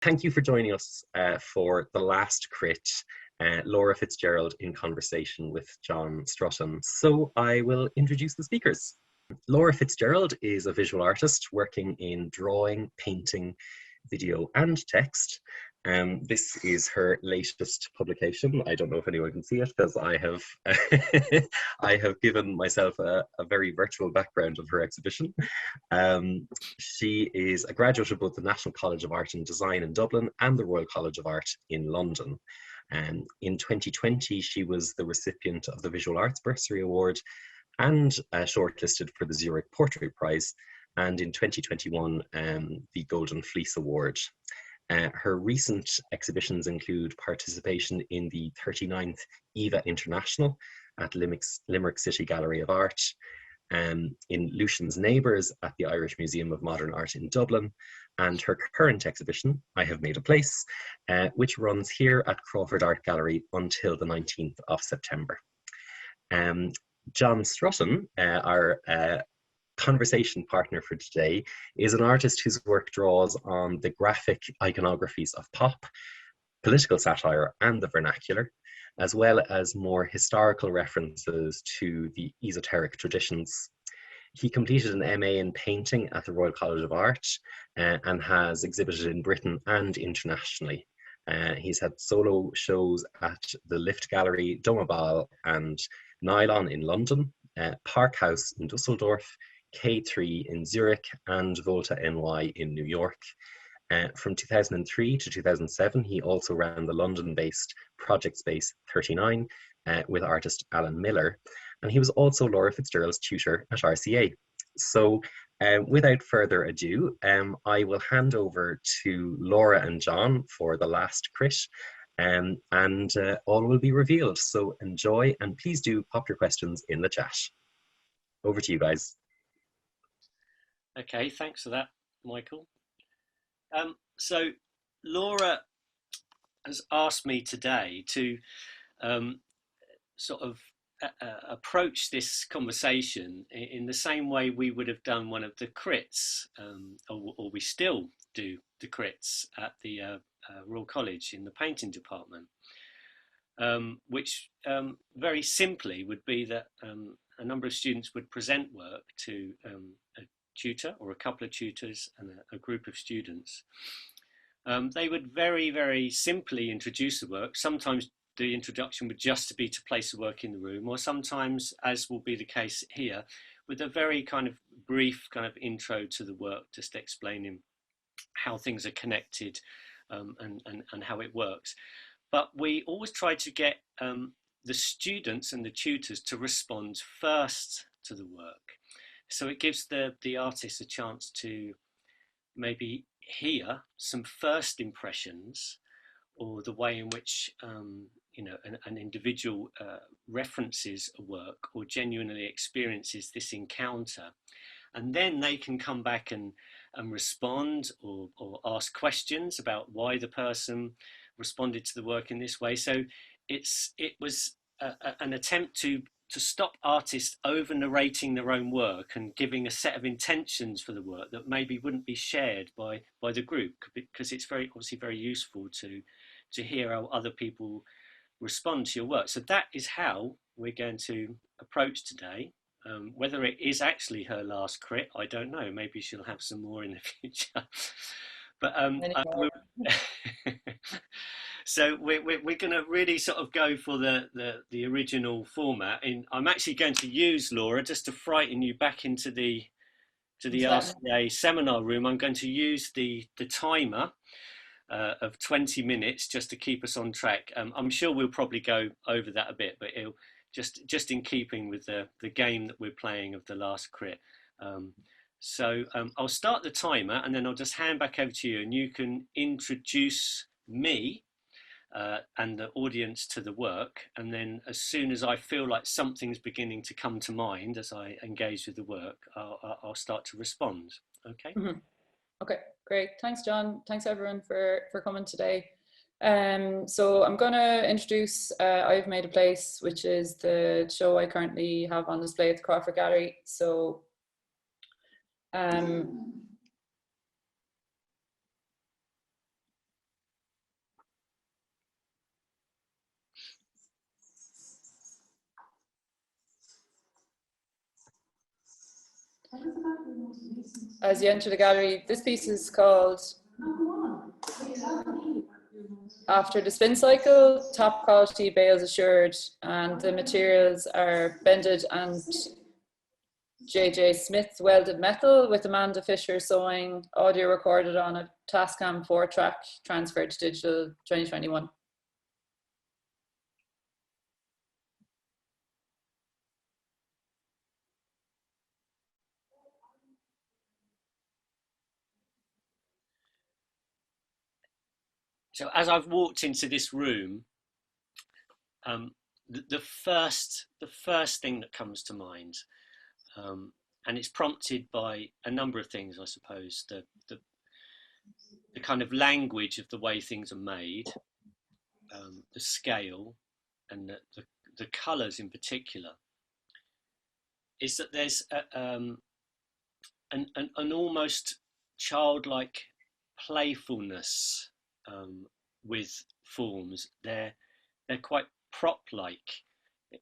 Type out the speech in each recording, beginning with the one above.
Thank you for joining us for the last crit, Laura Fitzgerald in conversation with John Strutton. So I will introduce the speakers. Laura Fitzgerald is a visual artist working in drawing, painting, video and text. This is her latest publication. I don't know if anyone can see it because I have I have given myself a very virtual background of her exhibition. She is a graduate of both the National College of Art and Design in Dublin and the Royal College of Art in London. In 2020, she was the recipient of the Visual Arts Bursary Award and shortlisted for the Zurich Portrait Prize, and in 2021, the Golden Fleece Award. Her recent exhibitions include participation in the 39th EVA International at Limerick City Gallery of Art, in Lucian's Neighbours at the Irish Museum of Modern Art in Dublin, and her current exhibition, I Have Made a Place, which runs here at Crawford Art Gallery until the 19th of September. John Strutton, our conversation partner for today, is an artist whose work draws on the graphic iconographies of pop, political satire and the vernacular, as well as more historical references to the esoteric traditions. He completed an MA in painting at the Royal College of Art and has exhibited in Britain and internationally. He's had solo shows at the Lift Gallery, Domabal and Nylon in London, Park House in Dusseldorf, K3 in Zurich and Volta NY in New York. From 2003 to 2007, he also ran the London-based Project Space 39 with artist Alan Miller, and he was also Laura Fitzgerald's tutor at RCA. So without further ado, I will hand over to Laura and John for the last crit, and all will be revealed. So enjoy, and please do pop your questions in the chat. Over to you guys. Okay, thanks for that, Michael. So Laura has asked me today to sort of approach this conversation in the same way we would have done one of the crits, or we still do the crits at the Royal College in the painting department, which very simply would be that a number of students would present work to a tutor or a couple of tutors and a group of students. They would very, very simply introduce the work. Sometimes the introduction would just be to place the work in the room, or sometimes, as will be the case here, with a very kind of brief kind of intro to the work, just explaining how things are connected and how it works. But we always try to get the students and the tutors to respond first to the work. So it gives the artist a chance to maybe hear some first impressions, or the way in which you know, an individual references a work or genuinely experiences this encounter, and then they can come back and respond or ask questions about why the person responded to the work in this way. So it was an attempt to stop artists over narrating their own work and giving a set of intentions for the work that maybe wouldn't be shared by the group, because it's obviously very useful to hear how other people respond to your work. So that is how we're going to approach today. Whether it is actually her last crit, I don't know. Maybe she'll have some more in the future. But so we're going to really sort of go for the original format. I'm actually going to use, Laura, just to frighten you back into the RCA seminar room. I'm going to use the timer of 20 minutes just to keep us on track. I'm sure we'll probably go over that a bit, but it'll just in keeping with the game that we're playing of the last crit. So I'll start the timer, and then I'll just hand back over to you, and you can introduce me and the audience to the work, and then as soon as I feel like something's beginning to come to mind as I engage with the work, I'll start to respond. Okay. Mm-hmm. Okay, great. Thanks, John. Thanks everyone for coming today. So I'm going to introduce I've Made a Place, which is the show I currently have on display at the Crawford Gallery. So as you enter the gallery, this piece is called After the Spin Cycle, Top Quality Bales Assured, and the materials are bended and J.J. Smith welded metal with Amanda Fisher sewing, audio recorded on a Tascam 4-track, transferred to digital 2021. So as I've walked into this room, the first thing that comes to mind, and it's prompted by a number of things, I suppose, the kind of language of the way things are made, the scale, and the colours in particular, is that there's an almost childlike playfulness with forms. They're quite prop-like.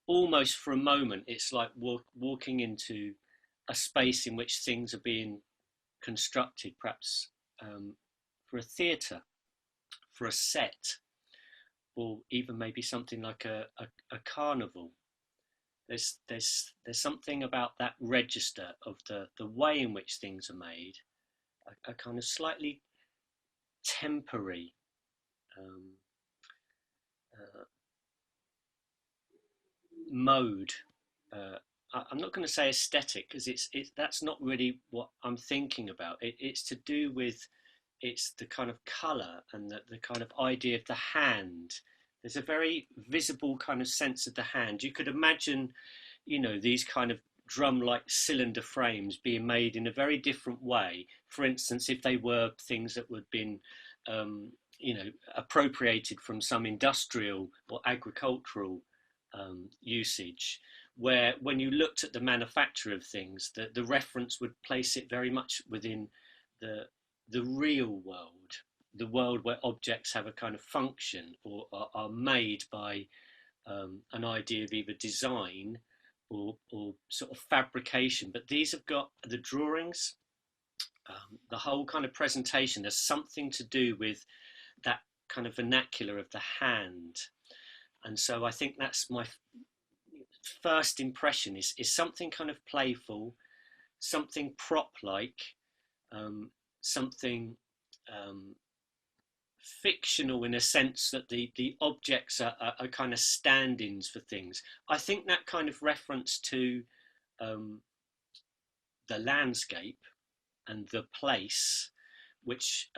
Almost for a moment, it's like walking into a space in which things are being constructed, perhaps for a theatre, for a set, or even maybe something like a carnival. There's something about that register of the way in which things are made, a kind of slightly temporary mode. I'm not going to say aesthetic, because that's not really what I'm thinking about. It's to do with the kind of colour and the kind of idea of the hand. There's a very visible kind of sense of the hand. You could imagine, these kind of drum-like cylinder frames being made in a very different way. For instance, if they were things that would have been, appropriated from some industrial or agricultural usage, where when you looked at the manufacture of things, the reference would place it very much within the real world, the world where objects have a kind of function or are made by an idea of either design or sort of fabrication. But these have got the drawings, the whole kind of presentation. There's something to do with that kind of vernacular of the hand. And so I think that's my first impression is something kind of playful, something prop-like, something fictional in a sense that the objects are kind of stand-ins for things. I think that kind of reference to the landscape and the place, which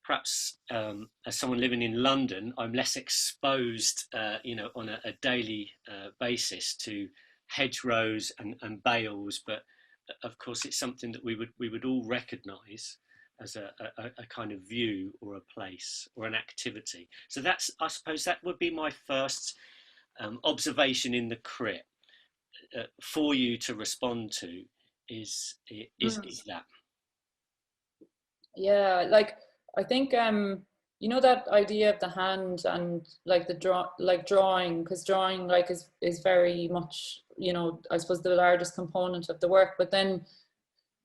perhaps as someone living in London, I'm less exposed, on a daily basis to hedgerows and bales, but of course it's something that we would all recognise as a kind of view or a place or an activity. So I suppose that would be my first observation in the crit for you to respond to is that. Yeah, like I think that idea of the hand and like drawing, because drawing like is very much, I suppose the largest component of the work. But then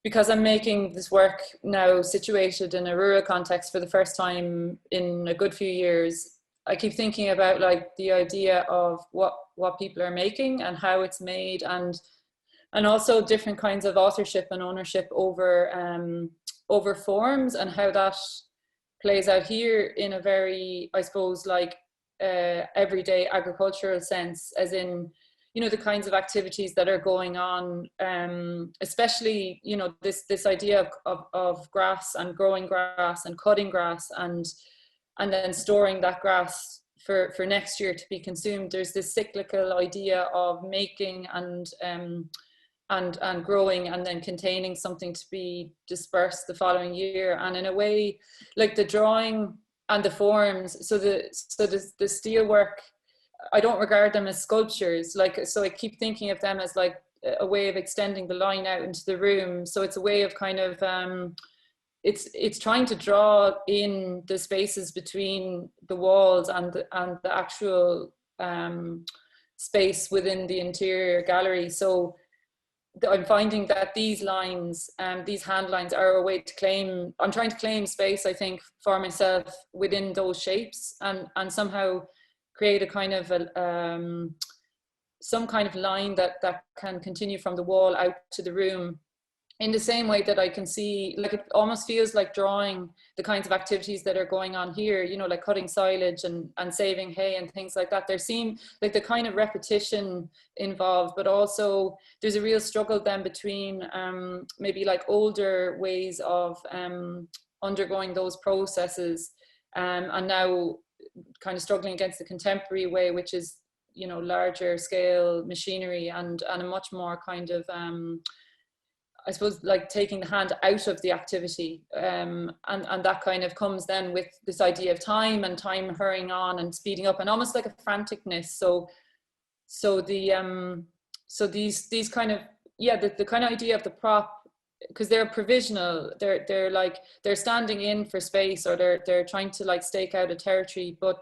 because I'm making this work now situated in a rural context for the first time in a good few years, I keep thinking about like the idea of what people are making and how it's made, and also different kinds of authorship and ownership over forms, and how that plays out here in a very, I suppose, like everyday agricultural sense, as in, the kinds of activities that are going on, especially, this idea of grass and growing grass and cutting grass and then storing that grass for next year to be consumed. There's this cyclical idea of making and growing and then containing something to be dispersed the following year. And in a way, like the drawing and the forms, so the steel work, I don't regard them as sculptures. So I keep thinking of them as like a way of extending the line out into the room. So it's a way of kind of, it's trying to draw in the spaces between the walls and the actual space within the interior gallery. So I'm finding that these lines, these hand lines, are a way to claim. I'm trying to claim space, I think, for myself within those shapes, and somehow create a kind of some kind of line that can continue from the wall out to the room, in the same way that I can see, like, it almost feels like drawing the kinds of activities that are going on here, you know, like cutting silage and saving hay and things like that. There seem like the kind of repetition involved, but also there's a real struggle then between maybe like older ways of undergoing those processes, and now kind of struggling against the contemporary way, which is, you know, larger scale machinery and a much more kind of I suppose, like taking the hand out of the activity, and that kind of comes then with this idea of time and time hurrying on and speeding up, and almost like a franticness. So these kind of, yeah, the kind of idea of the prop, because they're provisional, they're like, they're standing in for space, or they're trying to like stake out a territory, but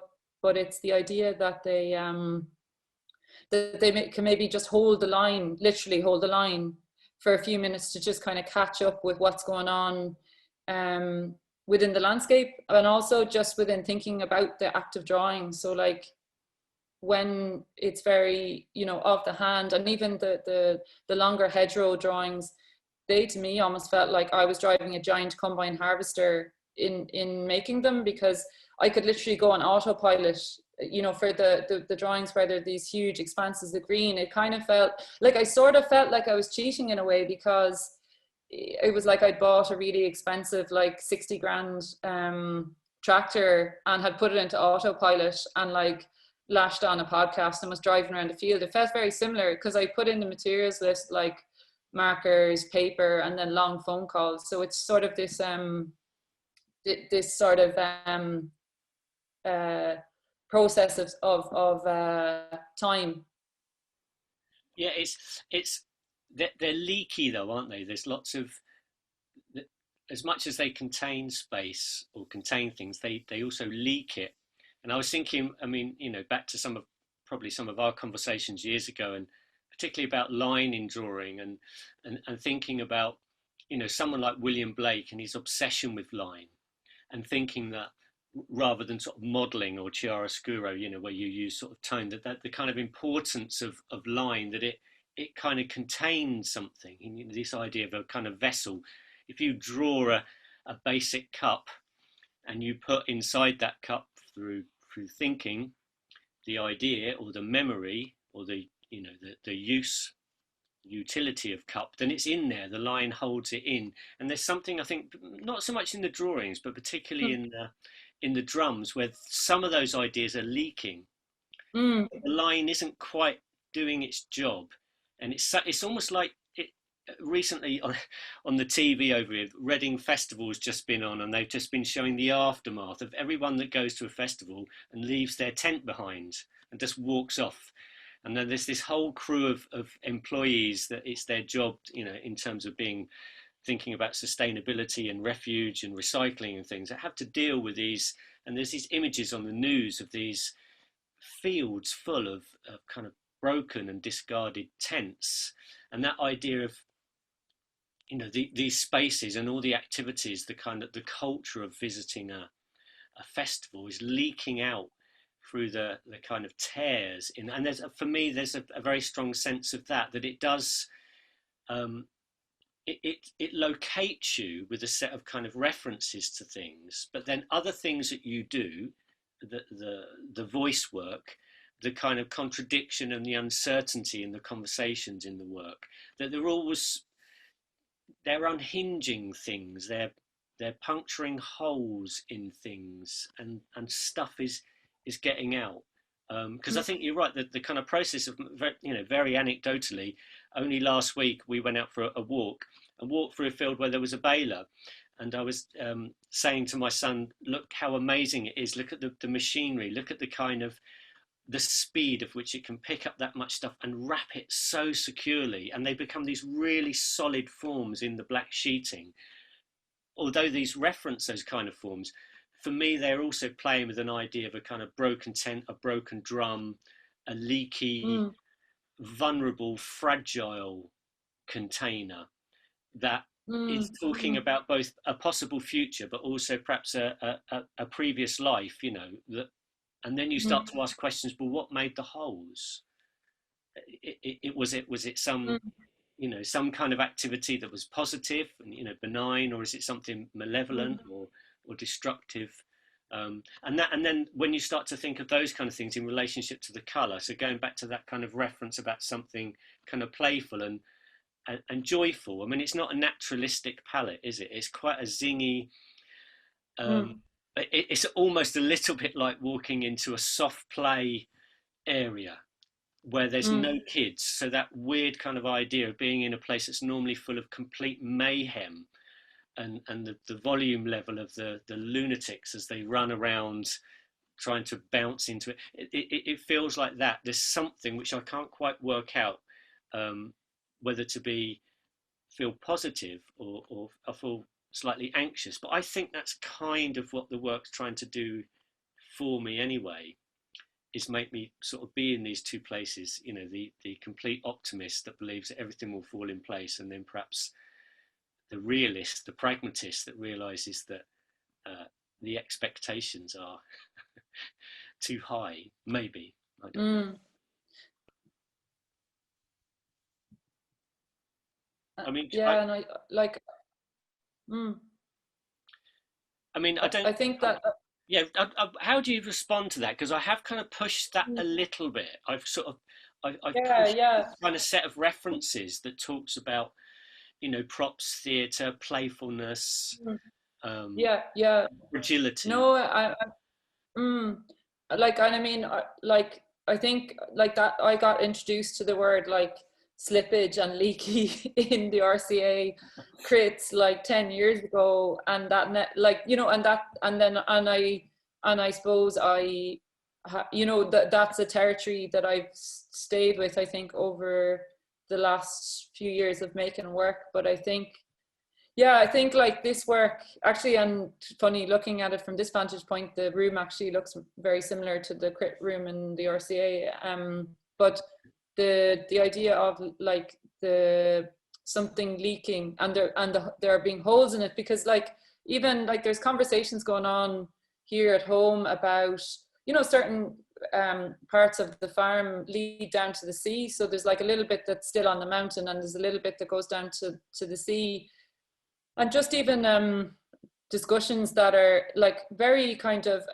it's the idea that they can maybe just hold the line, literally hold the line for a few minutes to just kind of catch up with what's going on within the landscape, and also just within thinking about the act of drawing. So like when it's very, you know, of the hand, and even the longer hedgerow drawings, they to me almost felt like I was driving a giant combine harvester in making them, because I could literally go on autopilot, you know, for the drawings where there are these huge expanses of green. It kind of felt like, I sort of felt like I was cheating in a way, because it was like I'd bought a really expensive, like 60 grand tractor and had put it into autopilot and like lashed on a podcast and was driving around the field. It felt very similar, because I put in the materials list, like markers, paper, and then long phone calls. So it's sort of this this sort of process of time. Yeah, it's they're leaky though, aren't they? There's lots of, as much as they contain space or contain things, they also leak it. And I was thinking, I mean, you know, back to probably some of our conversations years ago, and particularly about line in drawing, and thinking about, you know, someone like William Blake and his obsession with line, and thinking that rather than sort of modelling or chiaroscuro, you know, where you use sort of tone, that the kind of importance of line, that it kind of contains something. You know, this idea of a kind of vessel. If you draw a basic cup and you put inside that cup through thinking the idea or the memory or the, you know, the utility of cup, then it's in there. The line holds it in, and there's something, I think, not so much in the drawings, but particularly in the drums, where some of those ideas are leaking. The line isn't quite doing its job, and it's almost like it. Recently on the TV over here, Reading Festival's just been on, and they've just been showing the aftermath of everyone that goes to a festival and leaves their tent behind and just walks off. And then there's this whole crew of employees that it's their job, you know, in terms of thinking about sustainability and refuge and recycling and things, that have to deal with these. And there's these images on the news of these fields full of kind of broken and discarded tents. And that idea of, you know, these spaces and all the activities, the kind of the culture of visiting a festival is leaking out through the kind of tears in. And for me there's a very strong sense of that it does, it locates you with a set of kind of references to things, but then other things that you do, the voice work, the kind of contradiction and the uncertainty in the conversations in the work, that they're unhinging things, they're puncturing holes in things, and stuff is getting out. Because I think you're right, that the kind of process of, you know, very anecdotally, only last week we went out for a walk through a field where there was a baler, and I was saying to my son, look how amazing it is, look at the machinery, look at the kind of the speed of which it can pick up that much stuff and wrap it so securely, and they become these really solid forms in the black sheeting. Although these reference those kind of forms, for me they're also playing with an idea of a kind of broken tent, a broken drum, a leaky, vulnerable, fragile container that is talking about both a possible future, but also perhaps a previous life, you know, that, and then you start to ask questions, well, what made the holes? Was it some, you know, some kind of activity that was positive and, you know, benign, or is it something malevolent or destructive? And then when you start to think of those kind of things in relationship to the colour, so going back to that kind of reference about something kind of playful and joyful. I mean, it's not a naturalistic palette, is it? It's quite a zingy. It's almost a little bit like walking into a soft play area where there's no kids. So that weird kind of idea of being in a place that's normally full of complete mayhem, and the volume level of the lunatics as they run around trying to bounce into it. It feels like that. There's something which I can't quite work out whether to feel positive or feel slightly anxious. But I think that's kind of what the work's trying to do for me anyway, is make me sort of be in these two places, you know, the complete optimist that believes that everything will fall in place, and then perhaps the realist, the pragmatist that realizes that the expectations are too high, maybe. I don't know. I mean, yeah, and I like. I mean, I don't. I think that. Yeah, how do you respond to that? Because I have kind of pushed that a little bit. I've sort of, I've pushed this kind of set of references that talks about, you know, props, theatre, playfulness, fragility. No, like, and I mean, like, I think like that I got introduced to the word like slippage and leaky in the RCA crits like 10 years ago, and that like, you know, and I suppose I you know, that's a territory that I've stayed with, I think, over the last few years of making work. But I think, yeah, I think like this work actually, and funny looking at it from this vantage point, the room actually looks very similar to the crit room in the RCA. But the idea of like something leaking and there being holes in it, because like even like there's conversations going on here at home about, you know, certain parts of the farm lead down to the sea. So there's like a little bit that's still on the mountain, and there's a little bit that goes down to the sea. And just even discussions that are like very kind of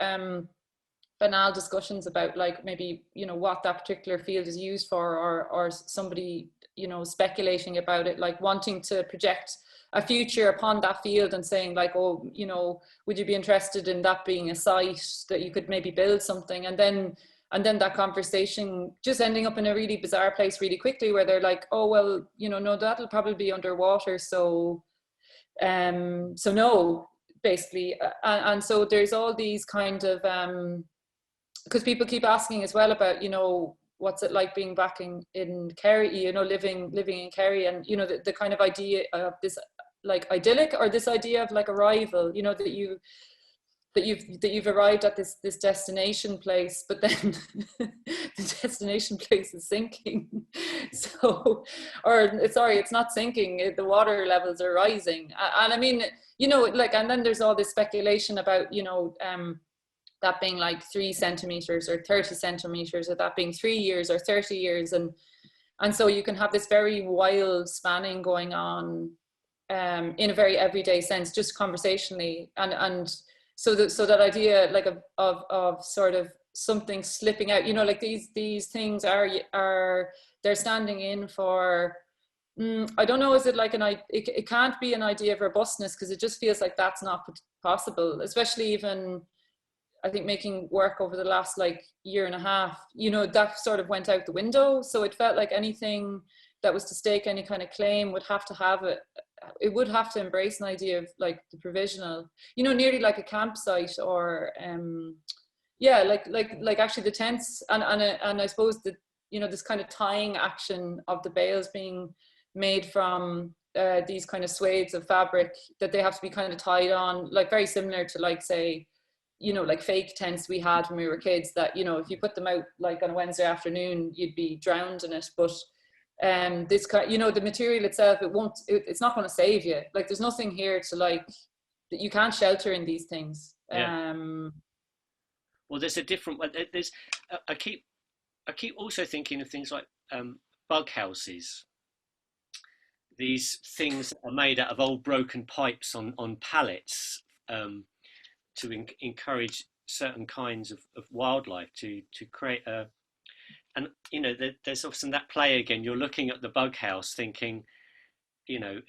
banal discussions about like maybe, you know, what that particular field is used for, or somebody, you know, speculating about it, like wanting to project a future upon that field and saying like, oh, you know, would you be interested in that being a site that you could maybe build something? And then that conversation just ending up in a really bizarre place really quickly, where they're like, oh, well, you know, no, that'll probably be underwater. So no, basically. And so there's all these kind of, because people keep asking as well about, you know, what's it like being back in Kerry, you know, living in Kerry, and, you know, the kind of idea of this like idyllic, or this idea of like arrival, you know, that you've arrived at this destination place, but then the destination place is sinking. So, or sorry, it's not sinking, the water levels are rising. And I mean, you know, like, and then there's all this speculation about, you know, that being like 3 centimeters or 30 centimeters, or that being 3 years or 30 years. And so you can have this very wild spanning going on in a very everyday sense, just conversationally. And so that idea like of sort of something slipping out, you know, like these things are they're standing in for, I don't know, is it like it can't be an idea of robustness, because it just feels like that's not possible, especially even I think making work over the last like year and a half, you know, that sort of went out the window. So it felt like anything that was to stake any kind of claim would have to have it would have to embrace an idea of like the provisional, you know, nearly like a campsite, or yeah, like actually the tents and I suppose that, you know, this kind of tying action of the bales being made from these kind of swathes of fabric that they have to be kind of tied on, like very similar to like, say, you know, like fake tents we had when we were kids, that, you know, if you put them out like on a Wednesday afternoon, you'd be drowned in it. But this kind, you know, the material itself, it's not going to save you. Like, there's nothing here to, like, that you can't shelter in these things. Yeah. Well, there's a different, I keep also thinking of things like bug houses. These things are made out of old broken pipes on pallets, to encourage certain kinds of wildlife to create and you know, there's often that play again. You're looking at the bug house thinking, you know,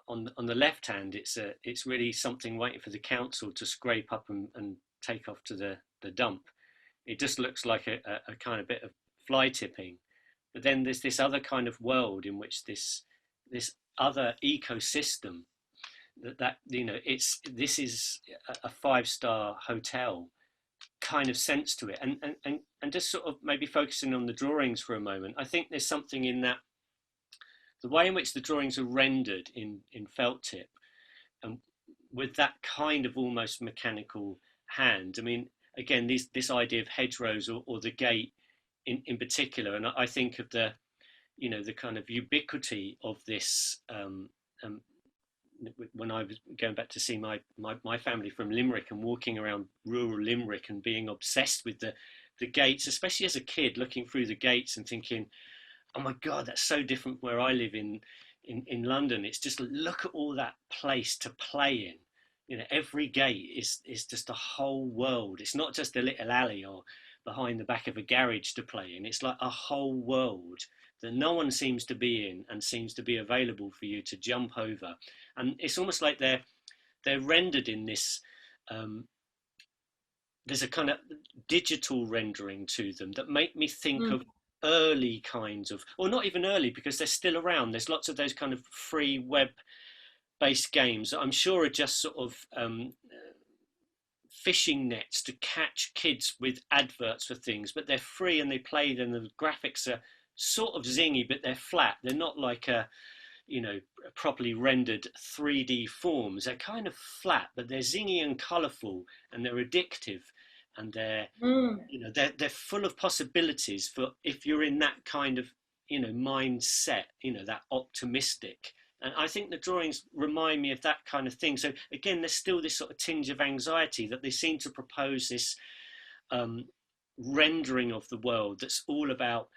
on the left hand, it's really something waiting for the council to scrape up and take off to the dump. It just looks like a kind of bit of fly tipping. But then there's this other kind of world in which this other ecosystem that you know, this is a 5-star hotel kind of sense to it. And just sort of maybe focusing on the drawings for a moment, I think there's something in that, the way in which the drawings are rendered in felt tip, and with that kind of almost mechanical hand. I mean, again, this idea of hedgerows or the gate in particular, and I think of the, you know, the kind of ubiquity of this. When I was going back to see my family from Limerick and walking around rural Limerick and being obsessed with the gates, especially as a kid, looking through the gates and thinking, oh my God, that's so different where I live in London. It's just, look at all that place to play in. You know, every gate is just a whole world. It's not just a little alley or behind the back of a garage to play in. It's like a whole world that no one seems to be in and seems to be available for you to jump over. And it's almost like they're rendered in this, there's a kind of digital rendering to them that make me think of early kinds of, or not even early, because they're still around. There's lots of those kind of free web-based games that I'm sure are just sort of fishing nets to catch kids with adverts for things, but they're free and they play them. The graphics are sort of zingy, but they're flat. They're not like a, you know, properly rendered 3D forms. They're kind of flat, but they're zingy and colourful, and they're addictive, and they're, you know, they're full of possibilities for if you're in that kind of, you know, mindset, you know, that optimistic. And I think the drawings remind me of that kind of thing. So again, there's still this sort of tinge of anxiety that they seem to propose this rendering of the world that's all about,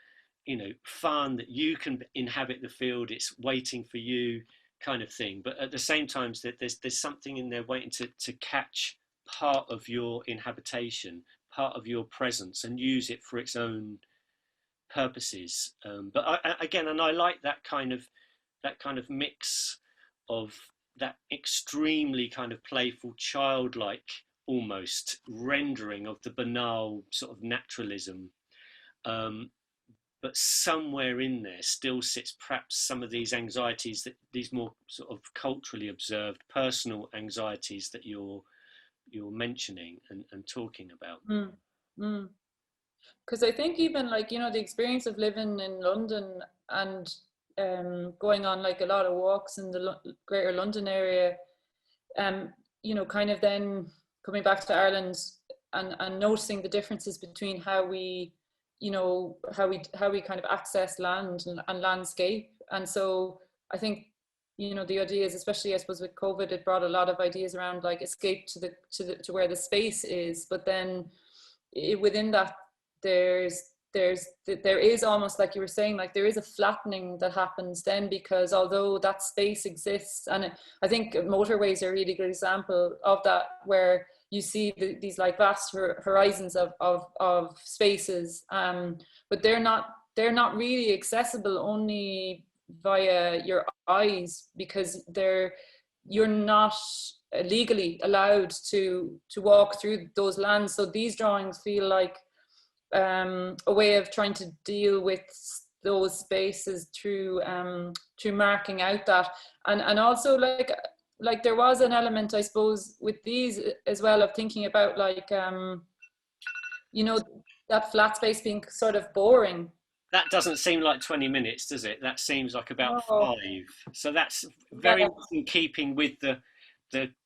you know, fun, that you can inhabit the field, it's waiting for you kind of thing. But at the same time, there's something in there waiting to catch part of your inhabitation, part of your presence, and use it for its own purposes. But I like that kind of mix of that extremely kind of playful, childlike almost rendering of the banal sort of naturalism. But somewhere in there still sits perhaps some of these anxieties, that these more sort of culturally observed personal anxieties that you're mentioning and talking about. Because I think even, like, you know, the experience of living in London and going on like a lot of walks in the greater London area, you know, kind of then coming back to Ireland and noticing the differences between how we, you know, how we kind of access land and landscape. And so I think, you know, the idea is, especially I suppose with COVID, it brought a lot of ideas around like escape to where the space is. But then within that, there is almost, like you were saying, like there is a flattening that happens then, because although that space exists, and I think motorways are a really good example of that, where you see these like vast horizons of spaces, but they're not really accessible only via your eyes, because you're not legally allowed to walk through those lands. So these drawings feel like a way of trying to deal with those spaces through marking out that, and also like there was an element, I suppose, with these as well, of thinking about like you know, that flat space being sort of boring. That doesn't seem like 20 minutes, does it? That seems like about 5. So that's very much in keeping with the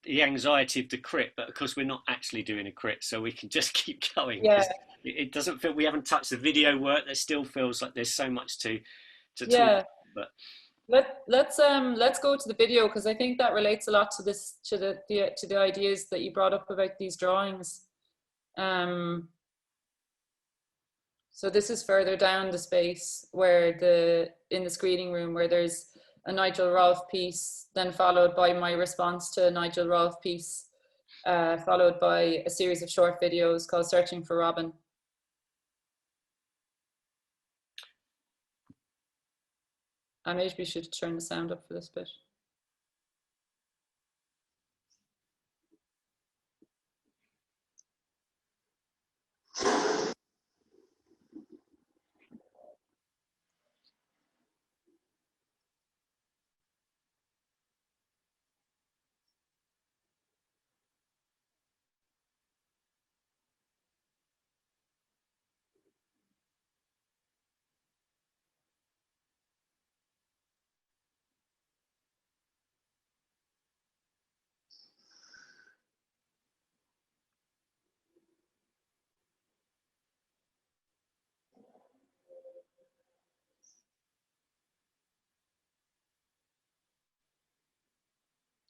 anxiety of the crit, but of course we're not actually doing a crit, so we can just keep going. Yeah. It doesn't feel, we haven't touched the video work. There still feels like there's so much to Yeah. talk. But let's go to the video, because I think that relates a lot to this, to the ideas that you brought up about these drawings. So this is further down the space where in the screening room, where there's a Nigel Rolfe piece, then followed by my response to a Nigel Rolfe piece, followed by a series of short videos called Searching for Robin. I maybe should turn the sound up for this bit.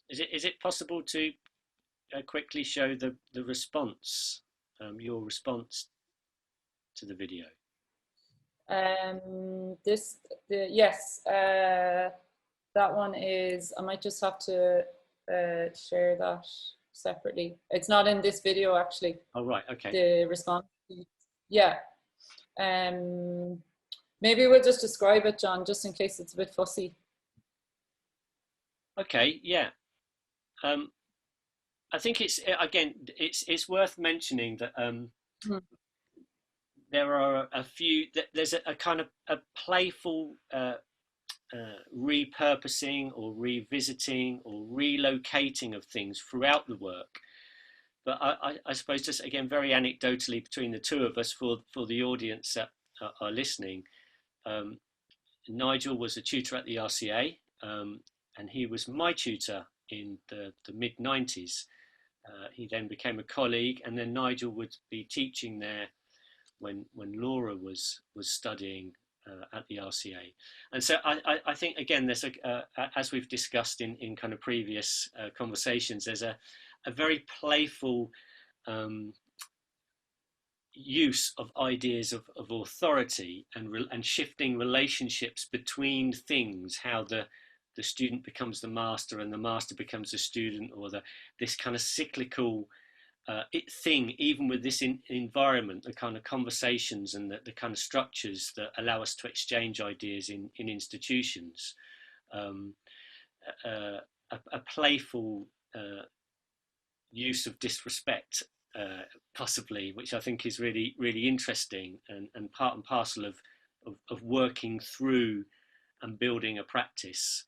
is it possible to quickly show the response, your response to the video? Yes, that one is, I might just have to share that separately. It's not in this video, actually. Oh, right, okay. The response, yeah. Maybe we'll just describe it, John, just in case it's a bit fussy. Okay, yeah. I think it's worth mentioning that there are a few, there's a kind of a playful repurposing or revisiting or relocating of things throughout the work. But I suppose, just again, very anecdotally between the two of us, for the audience that are listening, Nigel was a tutor at the RCA, and he was my tutor in the mid-90s. He then became a colleague, and then Nigel would be teaching there when Laura was studying at the RCA. And so I think, again, there's as we've discussed in kind of previous conversations, there's a very playful use of ideas of authority and shifting relationships between things, how the student becomes the master and the master becomes the student, or this kind of cyclical thing, even with this environment, the kind of conversations and the kind of structures that allow us to exchange ideas in institutions. A playful use of disrespect, possibly, which I think is really, really interesting, and part and parcel of working through and building a practice.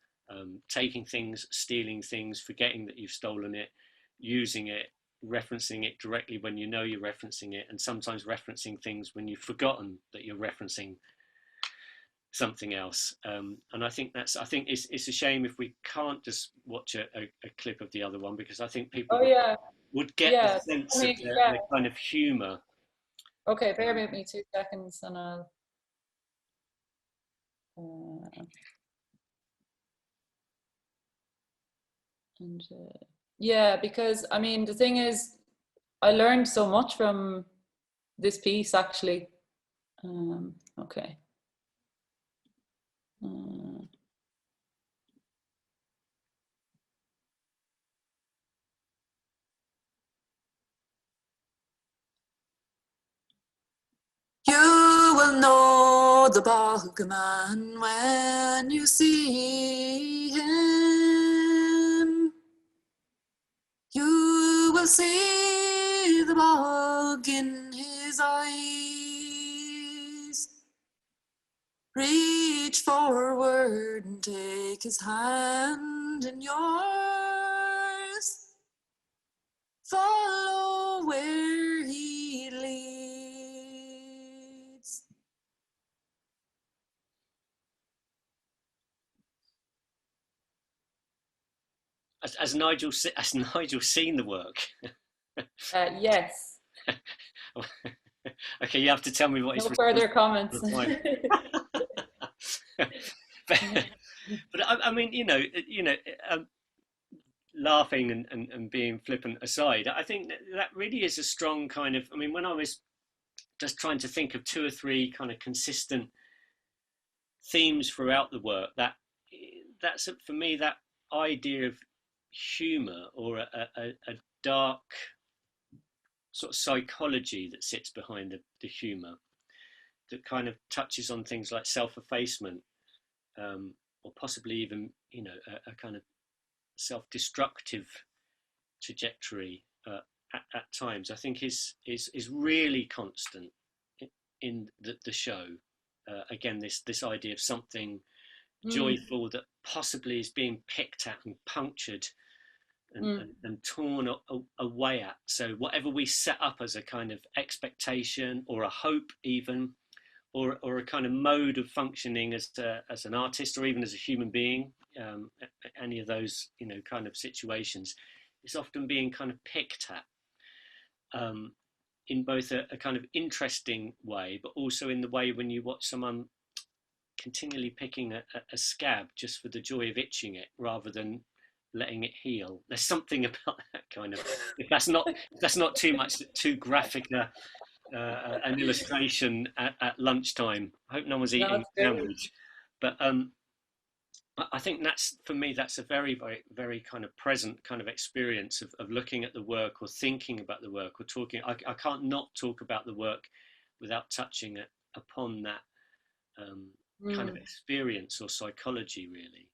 Taking things, stealing things, forgetting that you've stolen it, using it, referencing it directly when you know you're referencing it, and sometimes referencing things when you've forgotten that you're referencing something else. And I think it's a shame if we can't just watch a clip of the other one, because I think people would get the sense of the kind of humour. Okay, bear with me 2 seconds and I'll... yeah, because I mean, the thing is, I learned so much from this piece, actually. Okay. You will know the Bogman when you see him. You will see the bog in his eyes. Reach forward and take his hand in yours. Follow where he leads. Has Nigel seen the work? Yes. Okay, you have to tell me what no further comments. but I mean, laughing and being flippant aside, I think that really is a strong kind of. I mean, when I was just trying to think of two or three kind of consistent themes throughout the work, that's for me that idea of humor, or a dark sort of psychology that sits behind the humor, that kind of touches on things like self-effacement, or possibly even a kind of self-destructive trajectory at times. I think is really constant in the show. Again, this idea of something joyful that possibly is being picked at and punctured and torn away at. So whatever we set up as a kind of expectation or a hope, even, or a kind of mode of functioning as an artist or even as a human being, any of those kind of situations, is often being kind of picked at, in both a kind of interesting way, but also in the way when you watch someone continually picking a scab just for the joy of itching it rather than letting it heal. There's something about that kind of, if that's not too graphic an illustration at lunchtime. I hope no one's eating a sandwich, but I think that's, for me, that's a very, very, very kind of present kind of experience of looking at the work or thinking about the work or talking. I can't not talk about the work without touching upon that kind of experience or psychology, really.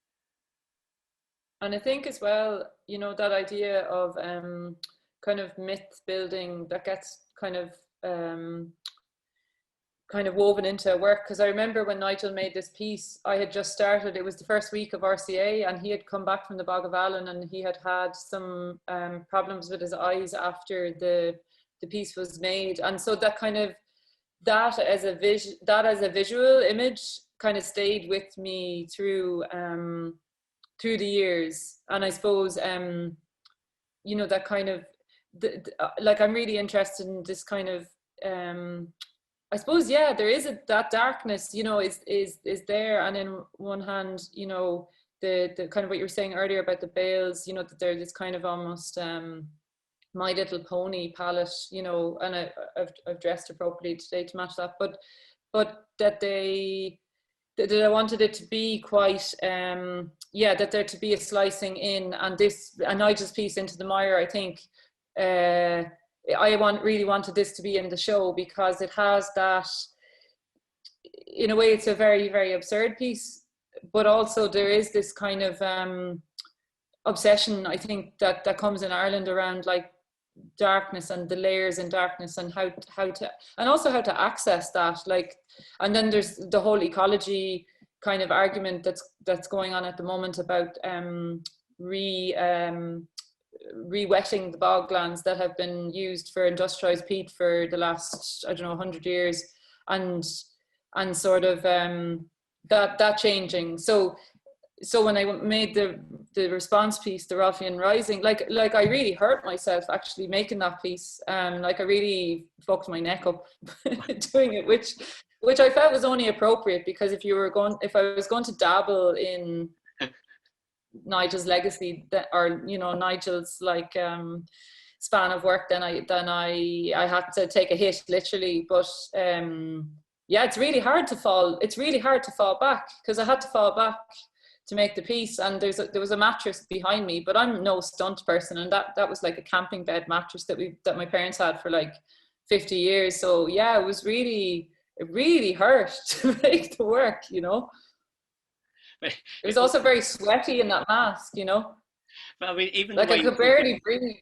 And I think as well, that idea of kind of myth building that gets kind of woven into work. Because I remember when Nigel made this piece, I had just started, it was the first week of RCA, and he had come back from the Bog of Allen, and he had some problems with his eyes after the piece was made. And so that kind of, that as a visual image kind of stayed with me through the years. And I suppose that kind of like, I'm really interested in this kind of I suppose, yeah, there is that darkness, is there. And in one hand, the kind of what you were saying earlier about the bales, that they're this kind of almost My Little Pony palette, and I've dressed appropriately today to match that, but that I wanted it to be quite, that there to be a slicing in, and Nigel's piece Into the Mire, I think, I really wanted this to be in the show because it has that, in a way, it's a very, very absurd piece, but also there is this kind of obsession, I think, that comes in Ireland around like darkness and the layers in darkness, and how to access that, like. And then there's the whole ecology kind of argument that's going on at the moment about re-wetting the boglands that have been used for industrialized peat for the last, 100 years, and sort of that changing. So when I made the response piece, the Ralphian Rising, like I really hurt myself actually making that piece. Like I really fucked my neck up doing it, which I felt was only appropriate, because if I was going to dabble in Nigel's legacy, or Nigel's like span of work, then I had to take a hit, literally. But it's really hard to fall back, because I had to fall back to make the piece. And there was a mattress behind me, but I'm no stunt person, and that was like a camping bed mattress that my parents had for like 50 years. So yeah, it really hurt to make the work, It was also very sweaty in that mask, But I mean, even like I could barely breathe.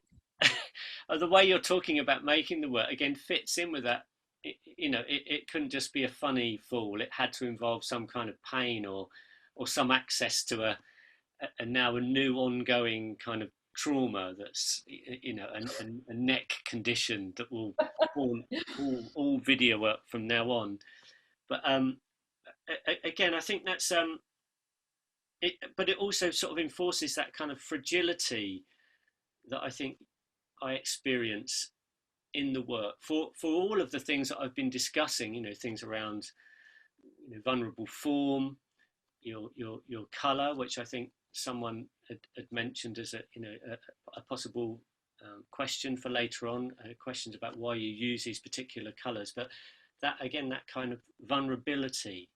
The way you're talking about making the work again fits in with that. It couldn't just be a funny fall. It had to involve some kind of pain or some access to a now a new ongoing kind of trauma that's a neck condition that will all video work from now on. But again, I think that's but it also sort of enforces that kind of fragility that I think I experience in the work for all of the things that I've been discussing, things around vulnerable form, your colour, which I think someone had mentioned as a possible question for later on, questions about why you use these particular colours. But that, again, that kind of vulnerability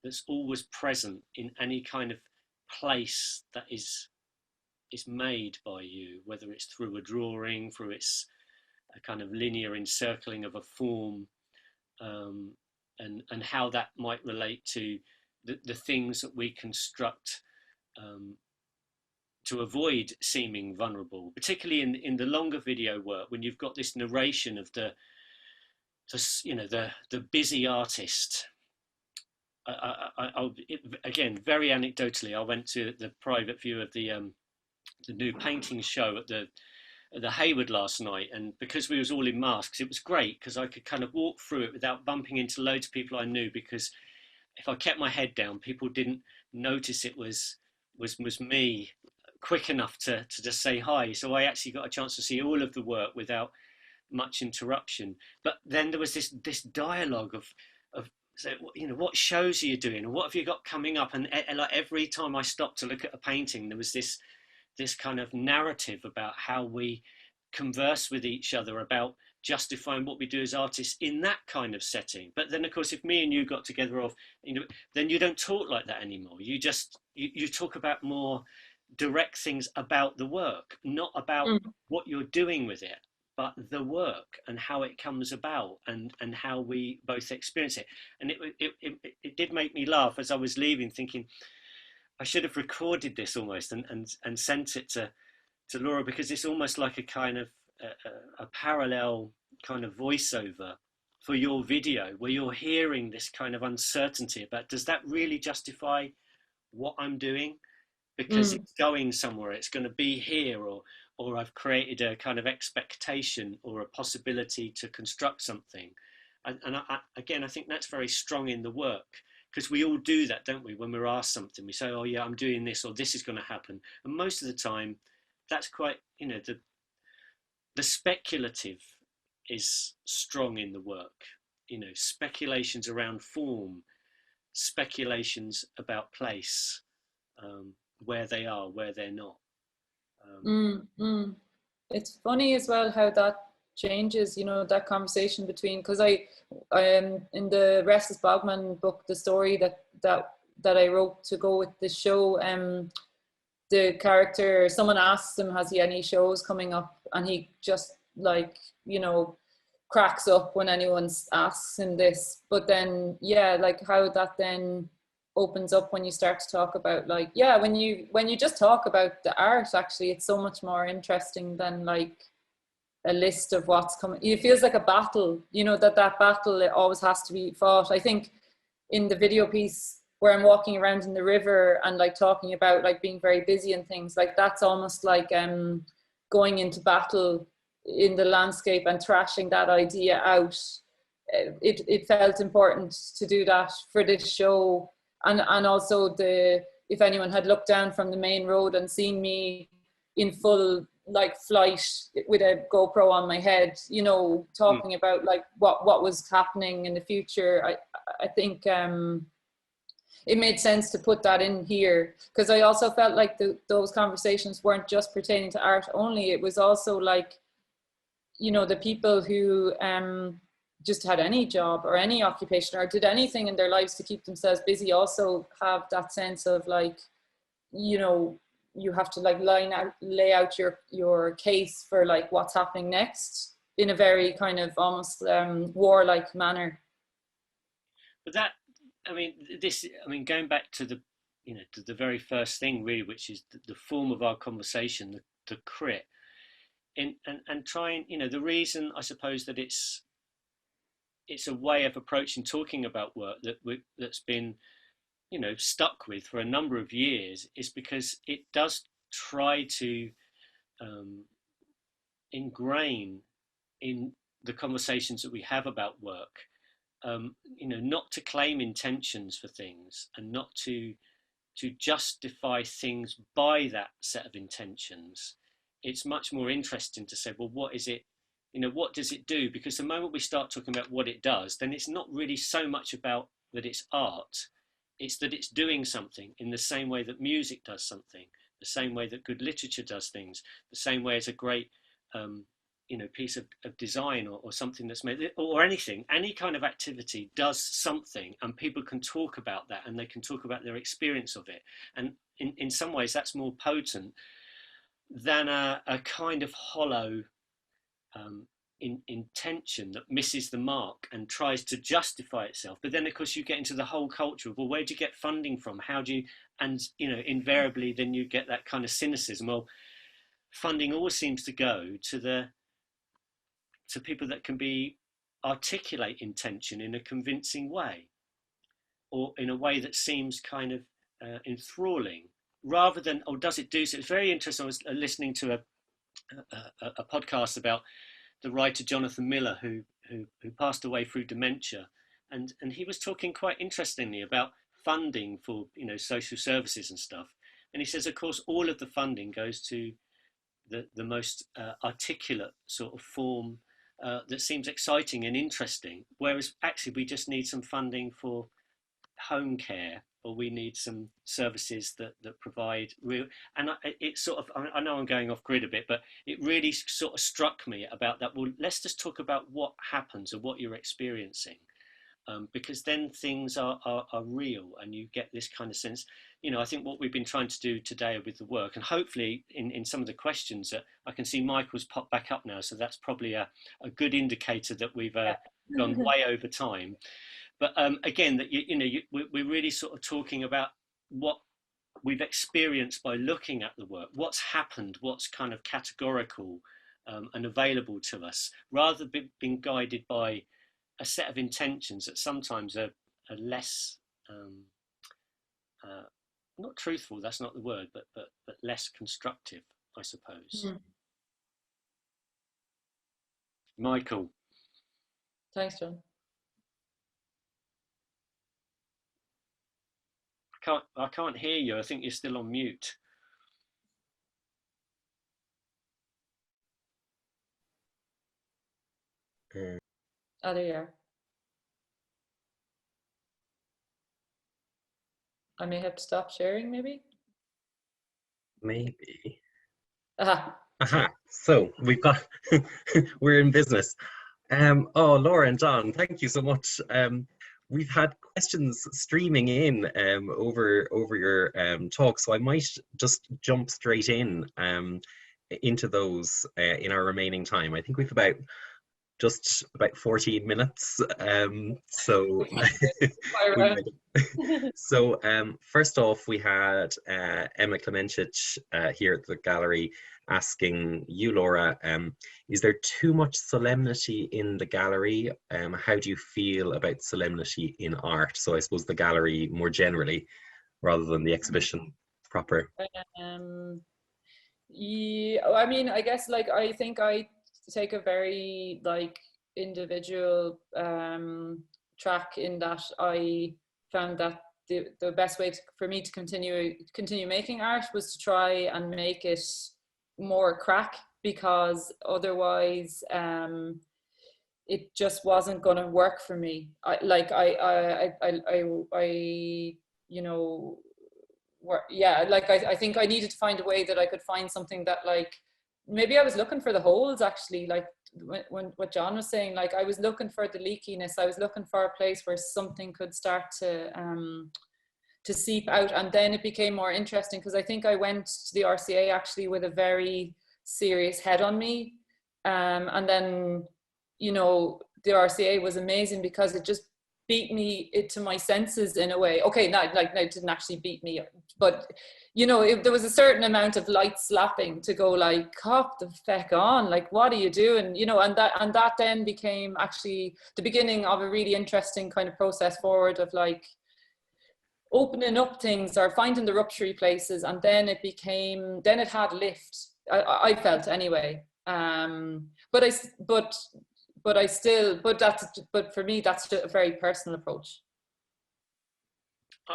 that's always present in any kind of place that is made by you, whether it's through a drawing, through its a kind of linear encircling of a form, and how that might relate to the things that we construct to avoid seeming vulnerable, particularly in the longer video work, when you've got this narration of the busy artist. Again, very anecdotally, I went to the private view of the new painting show at the Hayward last night, and because we was all in masks, it was great because I could kind of walk through it without bumping into loads of people I knew, because if I kept my head down, people didn't notice it was me quick enough to just say hi. So I actually got a chance to see all of the work without much interruption. But then there was this dialogue of so, what shows are you doing, and what have you got coming up? And like every time I stopped to look at a painting, there was this kind of narrative about how we converse with each other about justifying what we do as artists in that kind of setting. But then, of course, if me and you got together, then you don't talk like that anymore. You just you talk about more direct things about the work, not about what you're doing with it, but the work and how it comes about, and how we both experience it. And it did make me laugh as I was leaving, thinking I should have recorded this almost and sent it to Laura, because it's almost like a kind of a parallel kind of voiceover for your video, where you're hearing this kind of uncertainty about, does that really justify what I'm doing? Because it's going somewhere, it's going to be here, or I've created a kind of expectation or a possibility to construct something. And I think that's very strong in the work, because we all do that, don't we? When we're asked something, we say, oh yeah, I'm doing this, or this is going to happen. And most of the time, that's quite, the speculative is strong in the work. Speculations around form, speculations about place, where they are, where they're not. It's funny as well how that changes, that conversation between, because I in the Restless Bogman book, the story that I wrote to go with the show, the character, someone asks him, has he any shows coming up, and he just cracks up when anyone asks him this. But then how that then opens up when you start to talk about when you just talk about the art, actually it's so much more interesting than a list of what's coming. It feels like a battle, that battle, it always has to be fought. I think in the video piece where I'm walking around in the river and talking about being very busy and things, that's almost like going into battle in the landscape and thrashing that idea out. It felt important to do that for this show. And also if anyone had looked down from the main road and seen me in full flight with a GoPro on my head, talking about what was happening in the future, I think it made sense to put that in here, because I also felt like those conversations weren't just pertaining to art only. It was also the people who just had any job or any occupation or did anything in their lives to keep themselves busy also have that sense of you have to lay out your case for what's happening next in a very kind of almost warlike manner. But going back to the to the very first thing really, which is the form of our conversation, the crit, and trying, the reason I suppose that it's a way of approaching talking about work that's been stuck with for a number of years, is because it does try to ingrain in the conversations that we have about work, not to claim intentions for things and not to justify things by that set of intentions. It's much more interesting to say, well, what is it? What does it do? Because the moment we start talking about what it does, then it's not really so much about that it's art. it's that it's doing something in the same way that music does something, the same way that good literature does things, the same way as a great piece of design or something that's made, or anything, any kind of activity does something, and people can talk about that, and they can talk about their experience of it. And in some ways that's more potent than a kind of hollow intention that misses the mark and tries to justify itself. But then of course you get into the whole culture of, well, where do you get funding from, how do you, and invariably then you get that kind of cynicism. Well, funding always seems to go to people that can articulate intention in a convincing way, or in a way that seems kind of enthralling, rather than, or does it do so? It's very interesting. I was listening to a podcast about the writer Jonathan Miller, who passed away through dementia, and he was talking quite interestingly about funding for social services and stuff. And he says, of course, all of the funding goes to the most articulate sort of form that seems exciting and interesting, whereas actually we just need some funding for home care, or we need some services that provide real. And it's sort of, I know I'm going off grid a bit, but it really sort of struck me about that. Well, let's just talk about what happens and what you're experiencing, because then things are real, and you get this kind of sense. I think what we've been trying to do today with the work, and hopefully in some of the questions that I can see Michael's popped back up now, so that's probably a good indicator that we've gone way over time. But again, that we're really sort of talking about what we've experienced by looking at the work, what's happened, what's kind of categorical and available to us, rather than being guided by a set of intentions that sometimes are less, not truthful, that's not the word, but less constructive, I suppose. Mm. Michael. Thanks, John. I can't hear you. I think you're still on mute. Oh, there you are. I may have to stop sharing, maybe? Maybe. Aha. So we've got, we're in business. Oh, Laura and John, thank you so much. We've had questions streaming in over your talk, so I might just jump straight into those in our remaining time. I think we've just about 14 minutes. So first off, we had Emma Klemencic here at the gallery asking you, Laura, is there too much solemnity in the gallery? How do you feel about solemnity in art? So I suppose the gallery more generally, rather than the exhibition proper. Yeah, I mean, I guess I think I take a very individual track in that I found that the best way for me to continue making art was to try and make it more crack, because otherwise it just wasn't going to work for me. I think I needed to find a way that I could find something that maybe I was looking for the holes, actually, when what John was saying, I was looking for the leakiness. I was looking for a place where something could start to seep out, and then it became more interesting, because I think I went to the RCA actually with a very serious head on me, and then the RCA was amazing because it just beat me to my senses in a way. Okay, no, it didn't actually beat me, but there was a certain amount of light slapping to go cop the feck on, what are you doing, and that then became actually the beginning of a really interesting kind of process forward of opening up things or finding the rupture places, and then it had lift. I felt anyway, but for me that's a very personal approach.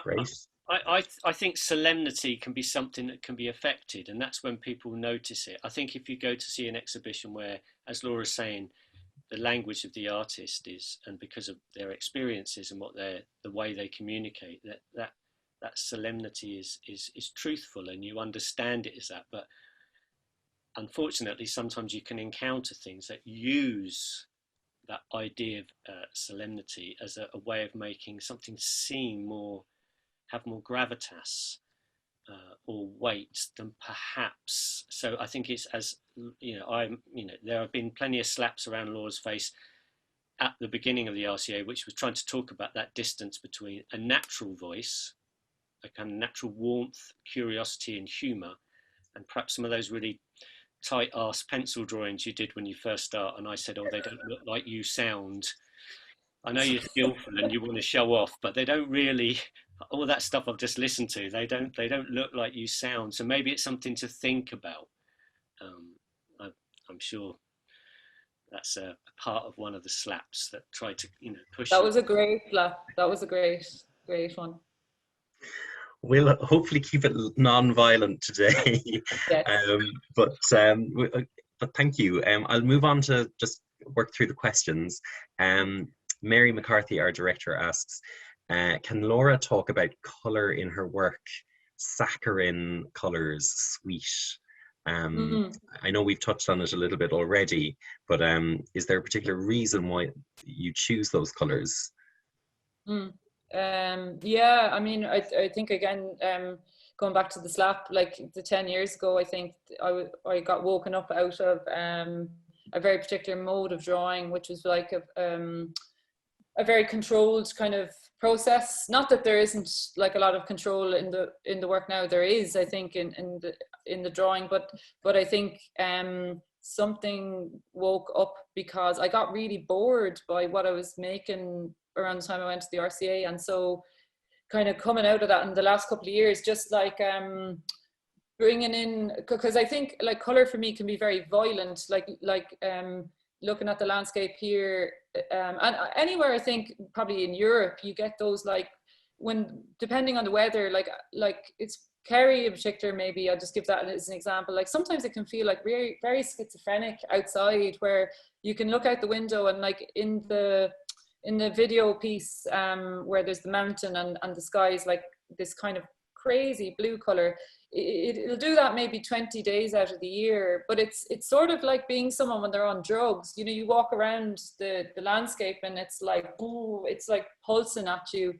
Great. I think solemnity can be something that can be affected, and that's when people notice it. I think if you go to see an exhibition where, as Laura's saying, the language of the artist is, and because of their experiences and what the way they communicate, that solemnity is truthful, and you understand it as that. But unfortunately, sometimes you can encounter things that use that idea of solemnity as a way of making something seem have more gravitas or weight than perhaps. So I think it's, as you know, there have been plenty of slaps around Laura's face at the beginning of the RCA, which was trying to talk about that distance between a natural voice, a kind of natural warmth, curiosity and humour, and perhaps some of those really tight ass pencil drawings you did when you first start. And I said, oh, they don't look like you sound. I know you're skillful and you want to show off, but they don't really, all that stuff I've just listened to, they don't look like you sound. So maybe it's something to think about. I'm sure that's a part of one of the slaps that tried to, push. That was a great slap. That was a great one. We'll hopefully keep it non-violent today. Yes. But thank you. I'll move on to just work through the questions. Mary McCarthy, our director, asks, can Laura talk about colour in her work? Saccharine colours, sweet. I know we've touched on it a little bit already, but is there a particular reason why you choose those colours? Yeah, I mean, I think again, going back to the slap, like the 10 years ago, I think I got woken up out of a very particular mode of drawing, which was like a very controlled kind of process. Not that there isn't like a lot of control in the work now. There is, I think, in the drawing, but I think something woke up because I got really bored by what I was making around the time I went to the RCA. And so kind of coming out of that in the last couple of years, just like bringing in, because I think like color for me can be very violent, like looking at the landscape here and anywhere. I think probably in Europe you get those, like when, depending on the weather, like it's Kerry in particular, maybe I'll just give that as an example. Like sometimes it can feel like very, very schizophrenic outside, where you can look out the window and like in the video piece where there's the mountain and the sky is like this kind of crazy blue color. It'll do that maybe 20 days out of the year, but it's sort of like being someone when they're on drugs. You walk around the landscape and it's like, ooh, it's like pulsing at you.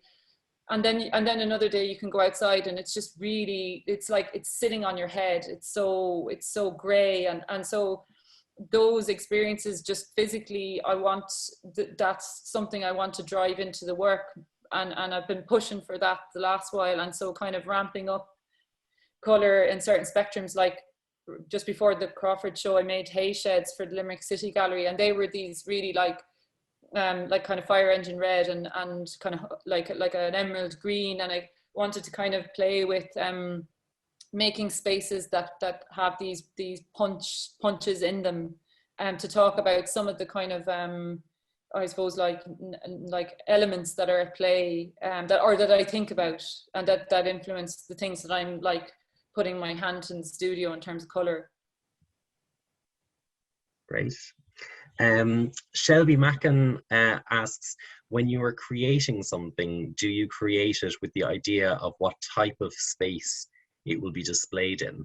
And then another day you can go outside and it's just really, it's like it's sitting on your head. It's so gray, and so those experiences just physically, that's something I want to drive into the work, and I've been pushing for that the last while. And so kind of ramping up color in certain spectrums, like just before the Crawford show I made hay sheds for the Limerick City Gallery, and they were these really like kind of fire engine red and kind of like an emerald green. And I wanted to kind of play with making spaces that have these punches in them, to talk about some of the kind of I suppose like elements that are at play, that I think about, and that influence the things that I'm like putting my hand in the studio in terms of color. Great. Shelby Mackin asks, when you are creating something, do you create it with the idea of what type of space it will be displayed in?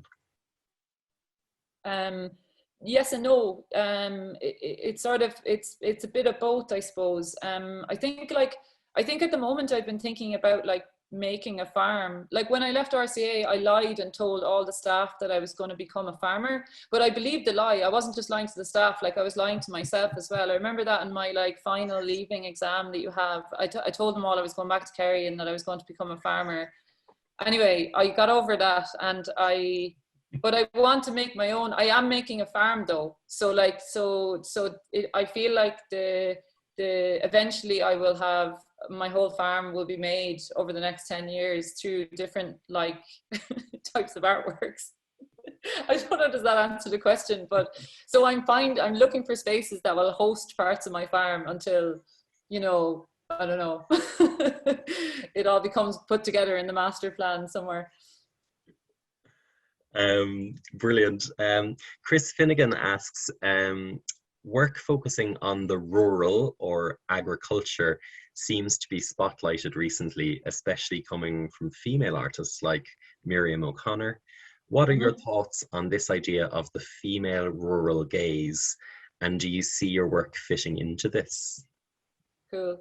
Yes and no. It's sort of, it's a bit of both, I suppose. I think at the moment I've been thinking about like making a farm. Like when I left RCA, I lied and told all the staff that I was going to become a farmer, but I believed the lie. I wasn't just lying to the staff, like I was lying to myself as well. I remember that in my like final leaving exam that you have, I told them all I was going back to Kerry and that I was going to become a farmer. Anyway, I got over that, but I want to make my own. I am making a farm though. So like, I feel like eventually I will have, my whole farm will be made over the next 10 years through different like types of artworks. I don't know, does that answer the question? But so I'm looking for spaces that will host parts of my farm until, I don't know, it all becomes put together in the master plan somewhere. Brilliant. Chris Finnegan asks, work focusing on the rural or agriculture seems to be spotlighted recently, especially coming from female artists like Miriam O'Connor. What are your thoughts on this idea of the female rural gaze, and do you see your work fitting into this? Cool.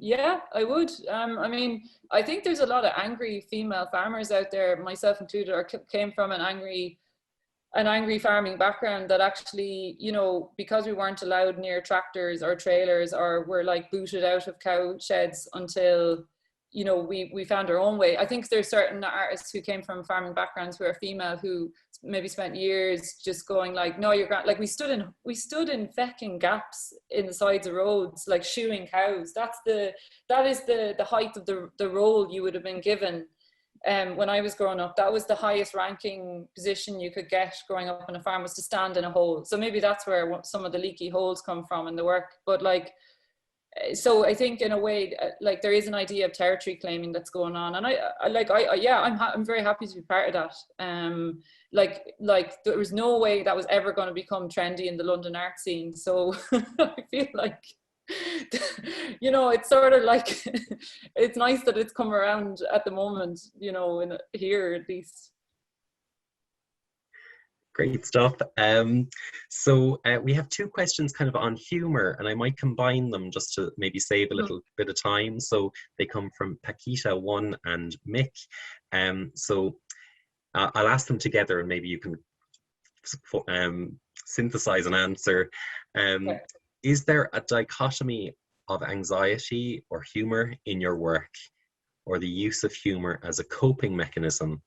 Yeah, I would. I mean, I think there's a lot of angry female farmers out there, myself included, or came from an angry farming background, that actually, you know, because we weren't allowed near tractors or trailers, or were like booted out of cow sheds until, you know, we found our own way. I think there's certain artists who came from farming backgrounds who are female, who maybe spent years just going like, no, you're grand. Like we stood in fecking gaps in the sides of roads, like shoeing cows. That is the height of the role you would have been given. When I was growing up, that was the highest ranking position you could get growing up on a farm, was to stand in a hole. So maybe that's where some of the leaky holes come from in the work. But like, so I think in a way, like there is an idea of territory claiming that's going on, and I'm very happy to be part of that. Like there was no way that was ever going to become trendy in the London art scene. So I feel like, you know, it's sort of like it's nice that it's come around at the moment, you know, here at least. Great stuff. So we have two questions kind of on humor, and I might combine them just to maybe save a little bit of time. So they come from Paquita 1 and Mick. So I'll ask them together, and maybe you can synthesize an answer. Okay. Is there a dichotomy of anxiety or humor in your work, or the use of humor as a coping mechanism,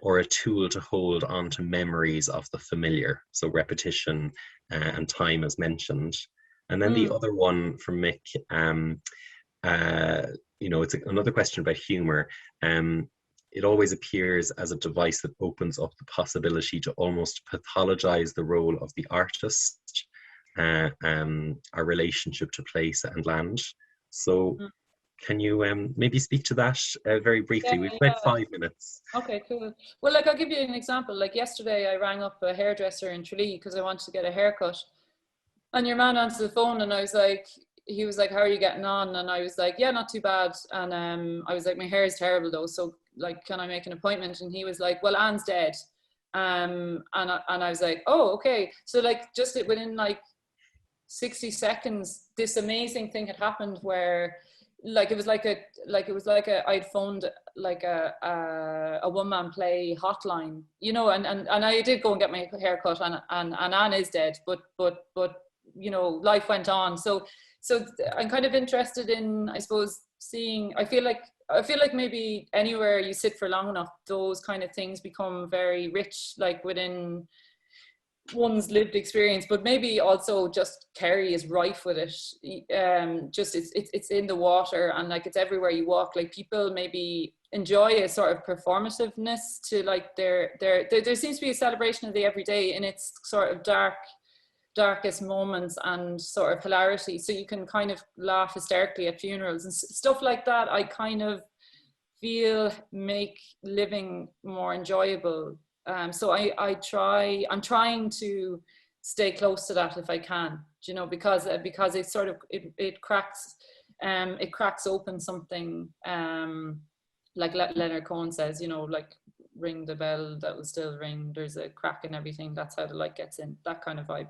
or a tool to hold on to memories of the familiar? So repetition and time as mentioned. And then the other one from Mick, you know, it's another question about humor. It always appears as a device that opens up the possibility to almost pathologize the role of the artist, our relationship to place and land. So can you maybe speak to that very briefly? We've about 5 minutes. Okay, cool. Well, like I'll give you an example. Like yesterday I rang up a hairdresser in Tralee because I wanted to get a haircut. And your man answered the phone, and he was like, how are you getting on? And I was like, yeah, not too bad. And I was like, my hair is terrible though, so like, can I make an appointment? And he was like, well, Anne's dead. And I was like, oh, okay. So like just within like 60 seconds, this amazing thing had happened where I'd phoned like a one-man play hotline, you know, and I did go and get my hair cut, and Anne is dead, but you know, life went on. So I'm kind of interested in, I suppose, seeing, I feel like maybe anywhere you sit for long enough, those kind of things become very rich, like within one's lived experience, but maybe also just Kerry is rife with it. Just it's in the water, and like it's everywhere you walk. Like people maybe enjoy a sort of performativeness to like there seems to be a celebration of the everyday in its sort of darkest moments and sort of hilarity. So you can kind of laugh hysterically at funerals and stuff like that. I kind of feel make living more enjoyable. So I'm trying to stay close to that if I can, you know, because it sort of it cracks open something, like Leonard Cohen says, you know, like ring the bell that will still ring. There's a crack in everything. That's how the light gets in. That kind of vibe.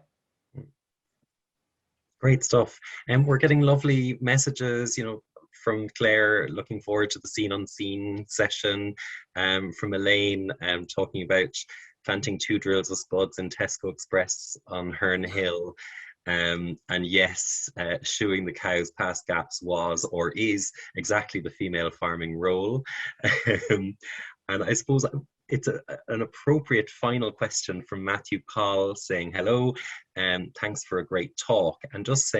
Great stuff. And we're getting lovely messages, you know, from Claire, looking forward to the Scene Unseen session, from Elaine, talking about planting 2 drills of spuds in Tesco Express on Herne Hill. And yes, shoeing the cows past gaps was or is exactly the female farming role. And I suppose it's an appropriate final question from Matthew Call saying hello, and thanks for a great talk, and just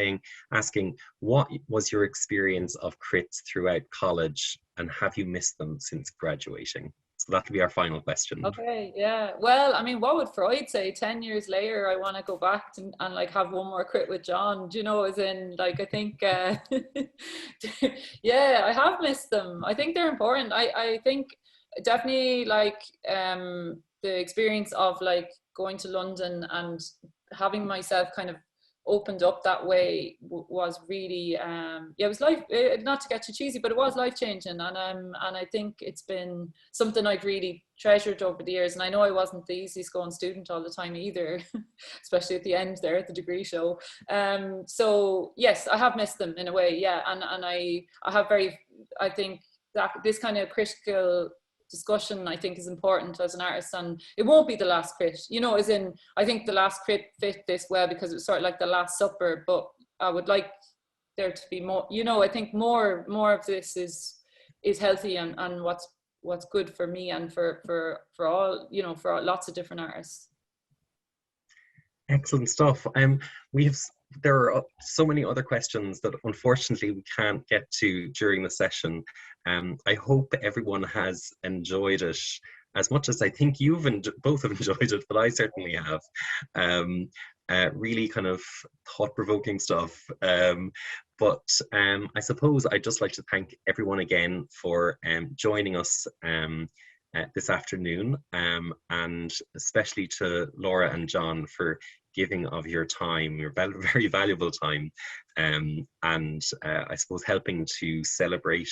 asking what was your experience of crits throughout college, and have you missed them since graduating? So that could be our final question. Okay, yeah. Well, I mean, what would Freud say? 10 years later, I want to go back and like have one more crit with John. Do you know, as in, like, I think, yeah, I have missed them. I think they're important. I think definitely like the experience of like going to London and having myself kind of opened up that way was really it was life, not to get too cheesy, but it was life changing, and I think it's been something I've really treasured over the years. And I know I wasn't the easiest going student all the time either, especially at the end there at the degree show. So yes, I have missed them in a way, yeah, and I have I think that this kind of critical discussion, I think, is important as an artist, and it won't be the last crit, you know, as in, I think the last crit fit this well because it was sort of like the Last Supper, but I would like there to be more, you know, I think more of this is healthy, and what's good for me and for all, you know, for lots of different artists. Excellent stuff. There are so many other questions that unfortunately we can't get to during the session. I hope everyone has enjoyed it as much as I think you've both have enjoyed it, but I certainly have. Really kind of thought-provoking stuff. But I suppose I'd just like to thank everyone again for joining us this afternoon, and especially to Laura and John for giving of your time, your very valuable time, and I suppose helping to celebrate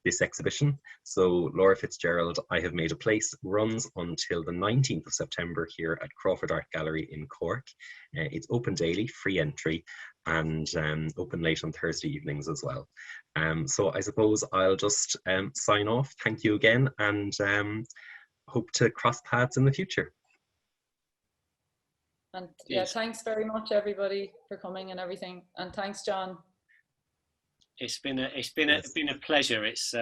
this exhibition. So Laura Fitzgerald, I Have Made a Place, runs until the 19th of September here at Crawford Art Gallery in Cork. It's open daily, free entry, and open late on Thursday evenings as well. So I suppose I'll just sign off. Thank you again, and hope to cross paths in the future. And yeah, thanks very much everybody for coming and everything, and thanks John. It's been a pleasure. It's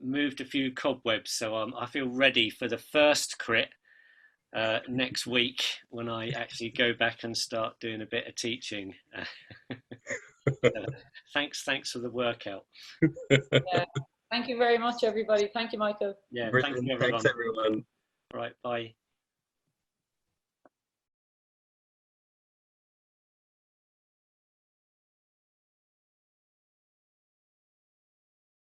moved a few cobwebs, so I feel ready for the first crit next week when I actually go back and start doing a bit of teaching. Thanks for the workout. Yeah, thank you very much everybody. Thank you, Michael. Yeah, thank you everyone. Thanks everyone. Right, bye.